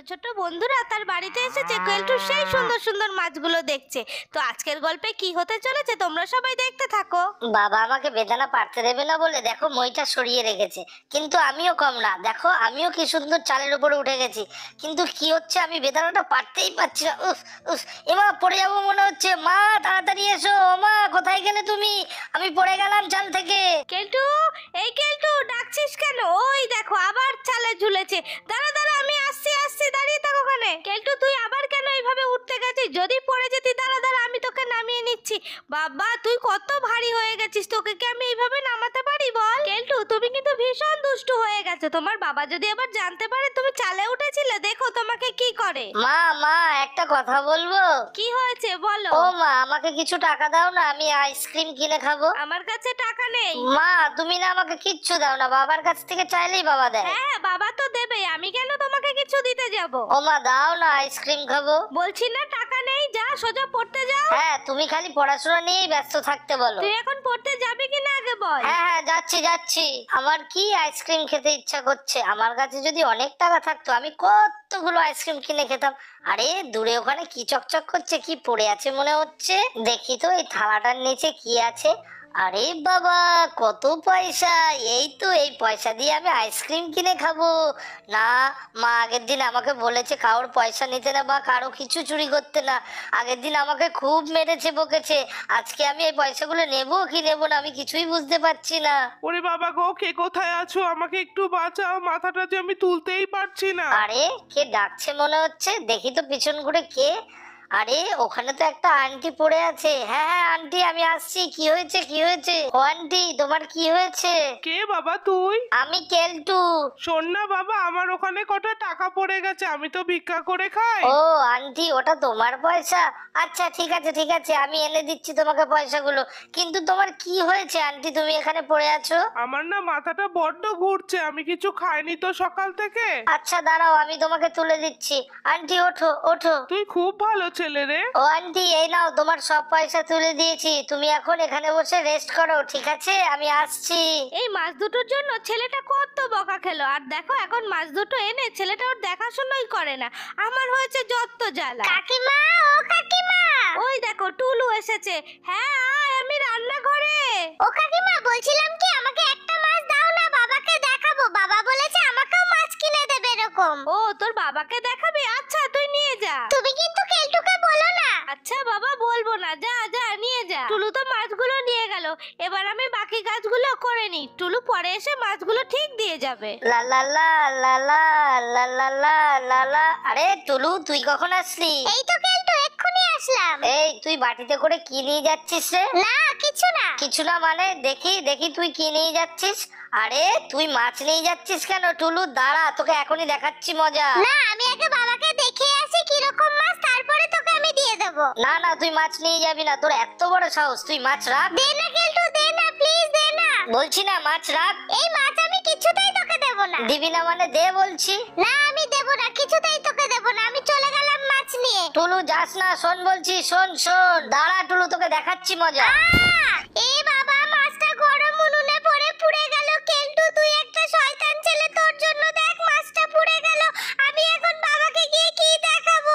ছোট বন্ধুরা তার বাড়িতে এসেছে কেলটু সেই সুন্দর সুন্দর মাছগুলো দেখছে। তো আজকের গল্পে কি হতে চলেছে তোমরা সবাই দেখতে থাকো। বাবা আমাকে বেদানা পারতে দেবে না বলে দেখো মইটা সরিয়ে রেখেছে, কিন্তু আমিও কম না। দেখো আমিও কি সুন্দর চালের উপরে উঠে গেছি, কিন্তু কি হচ্ছে আমি বেদানাটা পারতেই পারছি না। উফ উফ, এমা পড়ে যাবো মনে হচ্ছে। মা তাড়াতাড়ি এসো। মা কোথায় গেলে তুমি? আমি পড়ে গেলাম চাল থেকে। কেলটু, এই কেলটু, ডাকছিস কেন? ওই দেখো আবার চালে ঝুলেছে। দাঁড়া দাঁড়া, আমি আসছি আসছি, দাঁড়িয়ে থাকো ওখানে। কেলটু তুই আবার কেন এইভাবে উঠতে গেছিস? যদি পড়ে যেতি, দাঁড়া দাঁড়া আমি তোকে নামিয়ে নিচ্ছি। বাবা তুই কত ভারী হয়ে গেছিস, তোকে কি আমি এইভাবে নামাতে পারি বল? কেলটু তুমি কিন্তু ভীষণ দুষ্টু হয়ে গেছো। তোমার বাবা যদি আবার জানতে পারে তুমি চালে উঠেছিলে, দেখো তোমাকে কি করে। মা মা একটা কথা বলবো? কি হয়েছে বলো। ও মা আমাকে কিছু টাকা দাও না, আমি আইসক্রিম কিনে খাবো। আমার কাছে টাকা নেই। মা তুমি না আমাকে কিচ্ছু দাও না, বাবার কাছ থেকে চাইলেই বাবা দেয়। হ্যাঁ বাবা তো দেবে, আমি কেন তোমাকে কিছু দিতে যাব? ও মা দাও না, আইসক্রিম খাবো। বলছি না টাকা নেই, যা সোজা পড়তে যাও। হ্যাঁ তুমি খালি পড়াশোনা নিয়েই ব্যস্ত থাকতে বলো। তুই এখন পড়তে যাবি কিনা আগে বল। হ্যাঁ হ্যাঁ যাচ্ছি যাচ্ছি। আমার কি আইসক্রিম খেতে ইচ্ছা করছে। আমার কাছে যদি অনেক টাকা থাকতো আমি কতগুলো আইসক্রিম কিনে খেতাম। আরে দূরে ওখানে কি চকচক করছে, কি পড়ে আছে মনে হচ্ছে। দেখি তো এই থালাটার নিচে কি আছে। আরে বাবা কত পয়সা! এই তো এই পয়সা দিয়ে আমি আইসক্রিম কিনে খাবো। না, মা আগের দিন আমাকে বলেছে কারোর পয়সা নিতে না বা কারো কিছু চুরি করতে না। আগের দিন আমাকে খুব মেরেছে বকেছে। আজকে আমি এই পয়সাগুলো নেবো কি নেবো না আমি কিছুই বুঝতে পারছি না। ওরে বাবা গো, কে কোথায় আছো? আমাকে একটু বাঁচাও, মাথাটা যে আমি তুলতেই পারছি না। আরে কে ডাকছে মনে হচ্ছে, দেখি তো পিছন ঘুরে কে। আরে ওখানে তো একটা আন্টি পড়ে আছে। হ্যাঁ হ্যাঁ আন্টি আমি আসছি। কি হয়েছে কি হয়েছে? ও আন্টি তোমার কি হয়েছে? কে বাবা তুই? আমি কেলটু। শোন না বাবা, আমার ওখানে কটা টাকা পড়ে গেছে, আমি তো ভিক্ষা করে খাই। ও আন্টি ওটা তোমার পয়সা? আচ্ছা ঠিক আছে ঠিক আছে, আমি এনে দিচ্ছি তোমাকে পয়সাগুলো। কিন্তু তোমার কি হয়েছে আন্টি, তুমি এখানে পড়ে আছো? আমার না মাথাটা বড্ড ঘুরছে, আমি কিছু খাইনি তো সকাল থেকে। আচ্ছা দাঁড়াও আমি তোমাকে তুলে দিচ্ছি। আন্টি ওঠো ওঠো। তুই খুব ভালো ছেলে রে। ও আন্টি এই নাও তোমার সব পয়সা তুলে দিয়েছি। তুমি এখন এখানে বসে রেস্ট করো, ঠিক আছে? আমি আসছি। এই মাছ দুটোর জন্য ছেলেটা কত বকা খেলো, আর দেখো এখন মাছ দুটো এনে ছেলেটা ওর দেখাশোনাই করে না। আমার হয়েছে যত জ্বালা। কাকিমা, ও কাকিমা। ওই দেখো টুলু এসেছে। হ্যাঁ আয়, আমি রান্নাঘরে। ও কাকিমা বলছিলাম কি আমাকে একটা মাছ দাও না, বাবাকে দেখাবো। বাবা বলেছে আমাকেও মাছ কিনে দেবে এরকম। ও তোর বাবাকে দেখাবি? আচ্ছা তুই নিয়ে যা। তুমি কিন্তু কেলটুকে বলো না। আচ্ছা বাবা বলবো না, যা যা নিয়ে যা। টুলু তো মাছগুলো নিয়ে গেল, এবার আমি বাকি কাজগুলো করে নি। টুলু পরে এসে মাছগুলো ঠিক দিয়ে যাবে। লা লা লা লা লা লা লা লা লা লা। আরে টুলু তুই কখন আসলি? এই তো কেলটু এক্ষুনি আসলাম। এই তুই বাটিতে করে কি নিয়ে যাচ্ছিস রে? না কিছু না। কিছু না মানে? দেখি দেখি তুই কি নিয়ে যাচ্ছিস। আরে তুই মাছ নিয়ে যাচ্ছিস কেন টুলু? দাঁড়া তোকে এখনই দেখাচ্ছি মজা। না আমি আগে বাবাকে দেখে আসি কি রকম মাছ, তারপরে তোকে আমি দিয়ে দেব। না না তুই মাছ নিয়ে যাবি না, তোর এত বড় সাহস। তুই মাছ রাখ। দে না কেলটু দে না, প্লিজ দে না। বলছি না মাছ রাখ। এই মাছ আমি কিছুতেই তোকে দেব না। দিবি না মানে? দে বলছি। না আমি দেব না, কিছুতেই তোকে দেব না। আমি চলে গেলাম মাছ নিয়ে। টুলু যাস না, শোন বলছি, শোন শোন। দাঁড়া টুলু তোকে দেখাচ্ছি মজা। এ বাবা মাছটা গরম উনুনে পড়ে পুড়ে গেল। কেলটু তুই একটা শয়তান ছেলে, তোর জন্য দেখ মাছটা পুড়ে গেল। আমি এখন বাবাকে গিয়ে কি দেখাবো?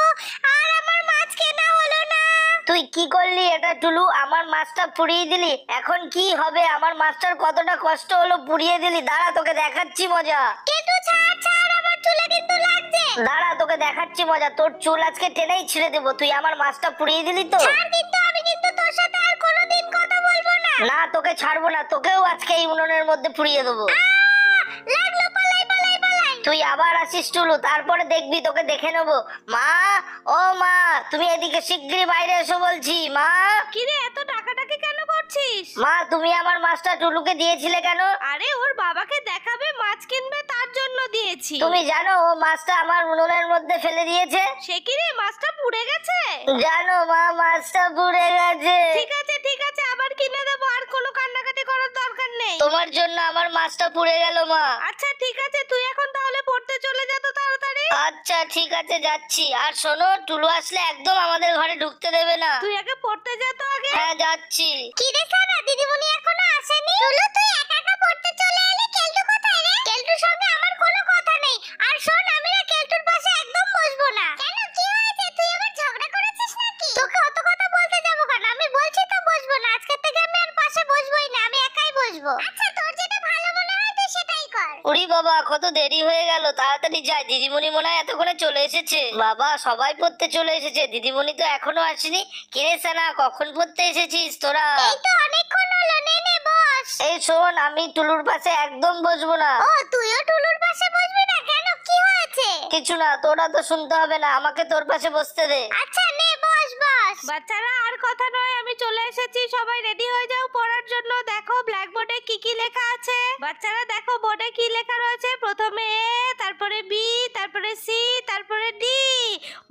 আর আমার মাছ কেনা হলো না। তুই কি করলি এটা টুলু? আমার মাছটা পুড়িয়ে দিলি। এখন কি হবে? আমার মাছটার কতটা কষ্ট হলো, পুড়িয়ে দিলি। দাঁড়া তোকে দেখাচ্ছি মজা। কেলটু ছাড় ছাড়, আমার চুলে কিন্তু লাগছে। দাঁড়া তোকে দেখাচ্ছি মজা। তোর চুল আজকে টেনেই ছিঁড়ে দেবো। তুই আমার মাছটা পুড়িয়ে দিলি তো। ছাড় কিন্তু, আমি কিন্তু তোর সাথে আর কোনোদিন কথা বলবো না। না তোকে ছাড়বো না, তোকেও আজকে এই উনুনের মধ্যে পুড়িয়ে দেবো। লাগলো, পালাই পালাই পালাই। তুই আবার আসিস টুলু, তারপরে দেখবি তোকে দেখে নেবো। মা, ও মা, তুমি এদিকে শিগগিরই বাইরে এসো বলছি। মা। কিরে এত টাকাটাকি কেন করছিস? মা তুমি আমার মাছটা টুলুকে দিয়েছিলে কেন? আরে ওর বাবাকে দেখাবে, মাছ কিনবে, তার জন্য দিয়েছি। তুমি জানো ও মাছটা আমার উনুনের মধ্যে ফেলে দিয়েছে? সে কি রে, মাছটা পুড়ে গেছে? জানো মা মাছটা পুড়ে গেছে। ঠিক আছে ঠিক আছে, আবার কিনে দেবো, আর কোনো কান্নাকাটি করার দরকার নেই। তোমার জন্য আমার মাছটা পুড়ে গেল মা। আচ্ছা ঠিক আছে, তুই এখন তাহলে পড়তে চলে যা তো তাড়াতাড়ি। আচ্ছা ঠিক আছে যাচ্ছি। আর শোনো টুলু আসলে একদম আমাদের ঘরে ঢুকতে দেবে না। তুই আগে পড়তে যা তো আগে। হ্যাঁ যাচ্ছি। কি রে সানা, দিদিমণি এখনো আসেনি? টুলু তুই একা একা পড়তে চলে এলি, কেলটু কোথায় রে? কেলটুর সঙ্গে আমার কোনো কথা নেই। আর শোন আমি না কেলটুর পাশে একদম উরি বাবা, কত দেরি হয়ে গেল, তাড়াতাড়ি যাই। দিদিমণি মনে হয় এতক্ষণে চলে এসেছে। বাবা, সবাই পড়তে চলে এসেছে, দিদিমণি তো এখনো আসেনি। কিরে সানা, কখন পড়তে এসেছিস তোরা? এই তো অনেকক্ষণ হলো, নে নে বস। এই শোন, আমি টুলুর পাশে একদম বসবো না। ও, তুইও টুলুর পাশে বসবি না কেন, কি হয়েছে? কিছু না, তোরা তো শুনতে হবে না, আমাকে তোর পাশে বসতে দে। আচ্ছা নে বস বস। বাচ্চারা আর কথা নয়, আমি চলে এসেছি, সবাই রেডি হয়ে যাও পড়ার জন্য। দেখো ব্ল্যাকবোর্ডে কি কি লেখা আছে। বাচ্চারা দেখো বোর্ডে কি লেখা রয়েছে। প্রথমে এ, তারপরে বি, তারপরে সি, তারপরে ডি।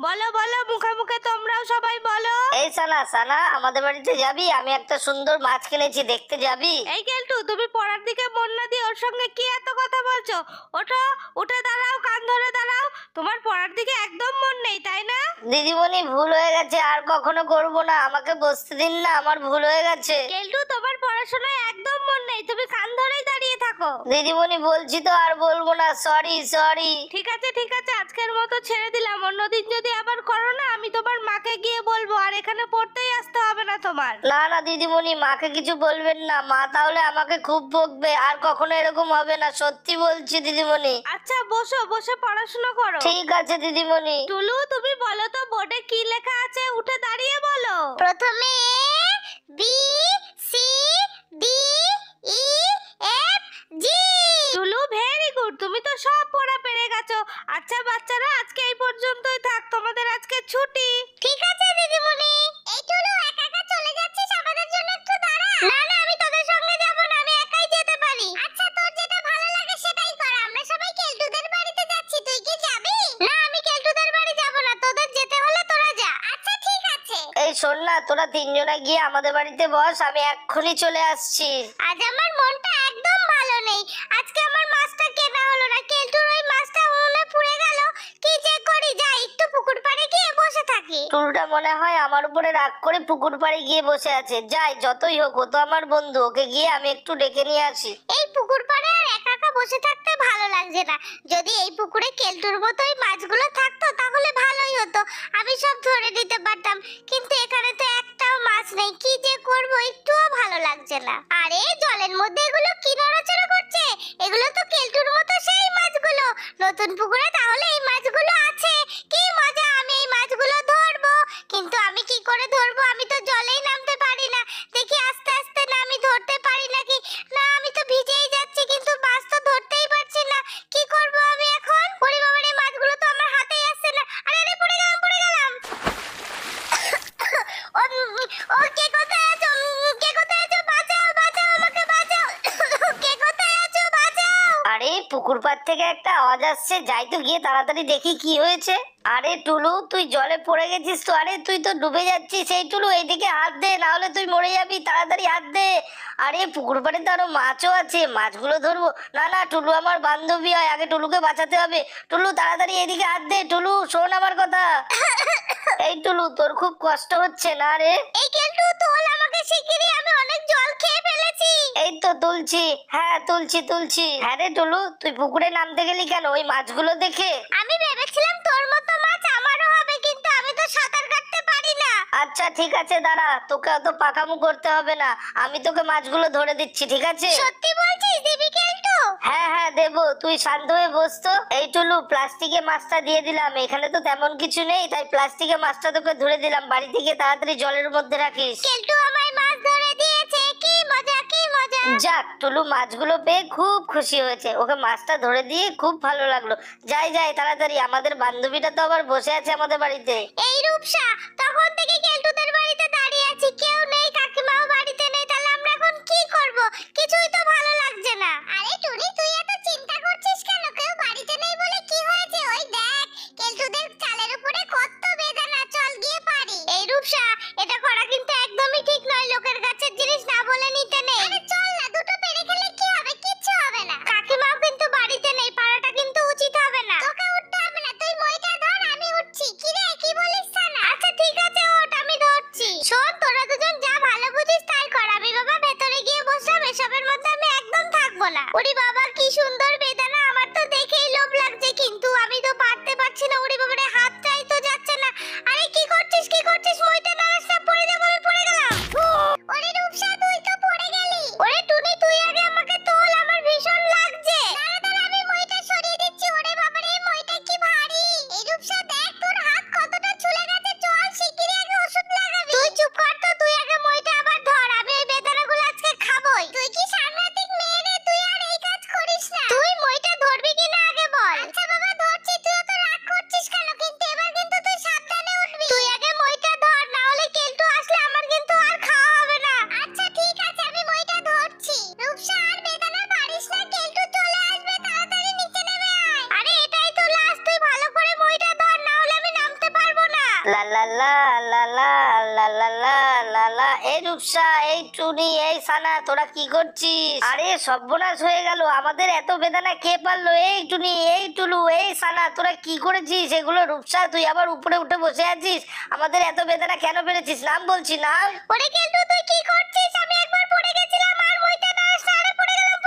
বলো বলো, মুখে মুখে তোমরাও সবাই বলো। এই সানা, সানা, আমাদের বাড়িতে যাবি? আমি একটা সুন্দর মাছ কিনেছি, দেখতে যাবি? এই কেলটু, তুমি পড়ার দিকে মন না দিয়ে ওর সঙ্গে কি এত কথা বলছো? ওঠো, উঠে দাঁড়াও, কান ধরে দাঁড়াও। তোমার পড়ার দিকে একদম মন নেই, তাই না? দিদিমণি, ভুল হয়ে গেছে, আর কখনো করবো না, আমাকে বসতে দিন না, আমার ভুল হয়ে গেছে। কেলটু, তোমার পড়াশোনায় একদম মন নেই, তুমি কান ধরেই দাঁড়িয়ে থাকো। দিদিমণি, বলছি তো আর বলবো না, সরি সরি। ঠিক আছে ঠিক আছে, আজকের মতো ছেড়ে দিলাম। অন্যদিন যদি আবার করো না, আমি তোমার মাকে গিয়ে বলবো, আর এখানে পড়তেই আসতে হবে না তোমার। না না দিদিমণি, মাকে কিছু বলবেন না, মা তাহলে আমাকে খুব বকবে, আর কখনো এরকম হবে না, সত্যি বলছি দিদিমণি। আচ্ছা বসো, বসে পড়াশোনা করো। ঠিক আছে দিদিমণি। টুলু, তুমি বলো তো বোর্ডে কি লেখা আছে, উঠে দাঁড়িয়ে বলো। প্রথমে এ, বি, সি, ডি, ই, এফ, জি। টুলু, ভেরি গুড, তুমি তো সব পড়া পেরে গেছো। আচ্ছা বাচ্চারা, আজকে এই পর্যন্তই থাক, তোমাদের আজকে ছুটি। ঠিক আছে দিদিমণি। এই টুলু, একা একা চলে যাচ্ছিস, আমাদের জন্য একটু দাঁড়া। না না, আমি তোদের সঙ্গে যাব না, আমি একাই যেতে পারি। আচ্ছা, তোর যেটা ভালো লাগে সেটাই কর। আমরা সবাই কেলটুদের বাড়িতে যাচ্ছি, তুই কি যাবি? না, আমি কেলটুদের বাড়ি যাব না, তোদের যেতে হলে তোরা যা। আচ্ছা ঠিক আছে। এই শোন না, তোরা তিনজনে গিয়ে আমাদের বাড়িতে বস, আমি এক্ষুনি চলে আসছি। আজ আমার মনটা একদম ভালো নেই। আজকে আমার মাছটা কেনা হলো না, কেলটুর ওই মাছটা উনুনে পুড়ে গেল। কি যে করি, যাই একটু পুকুর পাড়ে গিয়ে বসে থাকি। টুলটা মনে হয় আমার উপরে রাগ করে পুকুর পাড়ে গিয়ে বসে আছে। যাই, যতই হোক, ও তো আমার বন্ধু, ওকে গিয়ে আমি একটু ডেকে নিয়ে আসি। এই পুকুর পাড়ে আর একা একা বসে থাকতে ভালো লাগছে না। যদি এই পুকুরে কেলটুর মতোই মাছগুলো থাকতো তাহলে ভালোই হতো, আমি সব ধরে নিতে পারতাম। কিন্তু এখানে তো একটাও মাছ নেই, কি যে করব একটুও ভালো লাগছে না। আরে জলের মধ্যে এগুলো কি নড়াচড়া করছে? এগুলো তো কেলটুর মতো সেই মাছগুলো। নতুন পুকুরে তাহলে এই মাছগুলো আছে, কি মজা, আমি এই মাছগুলো ধরবো। কিন্তু আমি কি করে ধরবো, আমি তো জলেই নামতে পারি না। দেখি আস্তে আস্তে নামি, ধরতে পারি নাকি। না, আমি তো ভিজেই যাচ্ছি, কিন্তু মাছ তো ধরতেই পারছি না। কি করব আমি এখন? ওরে বাবা রে, মাছগুলো তো আমার হাতেই আসছে না। আরে আরে, পড়ে গেলাম পড়ে গেলাম। ও কে কোথায় আছো? কে কোথায় আছো? বাঁচাও বাঁচাও, আমাকে বাঁচাও। কে কোথায় আছো? বাঁচাও। আরে, পুকুর পাড় থেকে একটা আওয়াজ আসছে, যাই তো গিয়ে তাড়াতাড়ি দেখি কি হয়েছে। আরে টুলু, তুই জলে পড়ে গেছিস তো? আরে তুই তো ডুবে যাচ্ছিস। এই টুলু, এইদিকে হাত দে, না হলে তুই মরে যাবি, তাড়াতাড়ি হাত দে। আরে পুকুর পাড়ে তো আরো মাছও আছে, মাছগুলো ধরবো। না না, টুলু আমার বান্ধবী হয়, আগে টুলুকে বাঁচাতে হবে। টুলু, তাড়াতাড়ি এদিকে হাত দে। টুলু, শোন আমার কথা। এই টুলু, তোর খুব কষ্ট হচ্ছে না রে? এই কেলটু, তোল আমাকে শিগগিরই, আমি অনেক জল খেয়ে ফেলেছি। এই তো তুলছি, হ্যাঁ তুলছি তুলছি। হ্যাঁ রে টুলু, তুই পুকুরে নামতে গেলি কেন ওই মাছগুলো দেখে? আমি ভেবেছিলাম তোর মতো মাছ আমারও হবে, কিন্তু আমি তো সাঁতার কাটতে পারি না। আচ্ছা ঠিক আছে, দাঁড়া, তোকে অত পাকামু করতে হবে না, আমি তোকে মাছগুলো ধরে দিচ্ছি, ঠিক আছে? সত্যি বলছিস, দিবি কেলটু? হ্যাঁ হ্যাঁ দেবো, তুই শান্ত হয়ে বস তো। এই টুলু, প্লাস্টিকে মাছটা দিয়ে দিলাম, এখানে তো তেমন কিছু নেই, তাই প্লাস্টিকে মাছটা তোকে ধরে দিলাম। বাড়ি থেকে তাড়াতাড়ি জলের মধ্যে রাখিস। কেলটু আমায় মাছ ধরে দিয়েছে, কি মজা কি মজা। যাক, টুলু মাছগুলো পেয়ে খুব খুশি হয়েছে, ওকে মাছটা ধরে দিয়ে খুব ভালো লাগলো। যাই যাই তাড়াতাড়ি, আমাদের বান্ধবীটা তো আবার বসে আছে আমাদের বাড়িতে। এই রূপসা, তখন থেকে কেলটুদের বাড়িতে দাঁড়িয়ে আছি, কেউ নেই, কাকিমাও বাড়িতে নেই, তাহলে আমরা এখন কি করব? কিছুই তো ভালো লাগছে না। আরে টুনি, তুই এত চিন্তা করছিস কেন? কেউ বাড়িতে নেই বলে কি হয়েছে? ওই দেখ, কেলটুদের চালের উপরে কত বেদানা, চল গিয়ে পারি। এই রূপসা, এটা করা কিন্তু একদমই ঠিক নয়, লোকের গাছের জিনিস না বলে নিতে নেই। আরে চল না, দুটো পেরে খেলে কি হবে? কিচ্ছু হবে না। কাকিমাও কিন্তু বাড়িতে নেই, পারাটা কিন্তু উচিত হবে না। তোকে উঠতে হবে না, তুই মইটা ধর, আমি উঠছি। কি রে, কি বলিস না? আচ্ছা ঠিক আছে, ওঠ, আমি ধরছি। শোন, তোরা দুজন যা ভালো বুঝিস তাই কর। আমি বাবা ভেতরে গিয়ে বসলাম, এসবের মধ্যে আমি একদম থাকবো না। ওরে বাবা, কি লা লা লা লা লা লা লা লা লা লা। এই রূপসা, এই টুনি, এই সানা, তোরা কি করছিস? আরে সর্বনাশ হয়ে গেল, আমাদের এত বেদানা কে পারলো? এই টুনি, এই টুলু, এই সানা, তোরা কি করেছিস এগুলো? রূপসা, তুই আবার উপরে উঠে বসে আছিস, আমাদের এত বেদানা কেন পেরেছিস? নাম বলছি, নাম। ওরে কেলটু তুই কি করছিস? আমি একবার পড়ে গেছিলাম আর মইটা না সারে পড়ে গেলাম।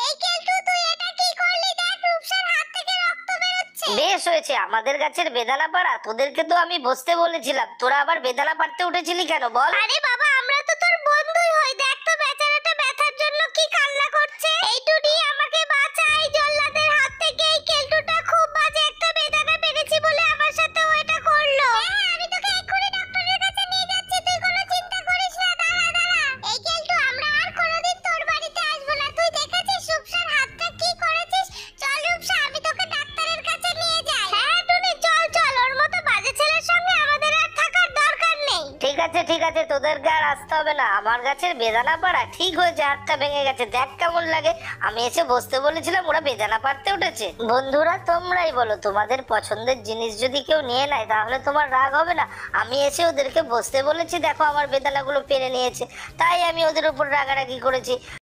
এই কেলটু তুই এটা কি করলি? দেখ রূপসার হাত থেকে রক্ত বেরোচ্ছে। বেশ হয়েছে, আমাদের গাছের বেদানা পাড়া, তোদেরকে তো আমি বসতে বলেছিলাম, তোরা আবার বেদানা পাড়তে উঠেছিলি কেন বল? আরে বাবা আমরা তো তোর বন্ধুই হই, দেখ তো বেচারাটা ব্যথার জন্য কি কান্না করছে। এই টুনি আমাকে বাঁচা, এই জল্লাদের হাত থেকে। এই কেলটুটা খুব বাজে একটা বেদনা পেরেছি বলে আমার সাথে ও এটা করলো। হ্যাঁ আমি তোকে এক্ষুনি ডক্টরের কাছে নিয়ে যাচ্ছি, তুই কোনো চিন্তা করিস না। দাঁড়া দাঁড়া। এই কেলটু আমরা আর কোনোদিন তোর বাড়িতে আসবো না। তুই দেখেছিস রূপসার হাতটা কি করেছিস? চল রূপসা আমি তোকে ডাক্তারের কাছে নিয়ে যাই। হ্যাঁ টুনি চল চল, ওর মতো বাজে ছেলের সঙ্গে আমাদের আর থাকার দরকার নেই। ঠিক আছে ঠিক আছে, তোদেরকে আর আসতে হবে না। আমার গাছের বেদানা পাড়া ঠিক হয়েছে, হাতটা ভেঙে গেছে, দেখ কেমন লাগে। আমি এসে বসতে বলেছিলাম, ওরা বেদানা পাড়তে উঠেছে। বন্ধুরা তোমরাই বলো, তোমাদের পছন্দের জিনিস যদি কেউ নিয়ে নেয় তাহলে তোমার রাগ হবে না? আমি এসে ওদেরকে বসতে বলেছি, দেখো আমার বেদানাগুলো পেরে নিয়েছে, তাই আমি ওদের উপর রাগারাগি করেছি।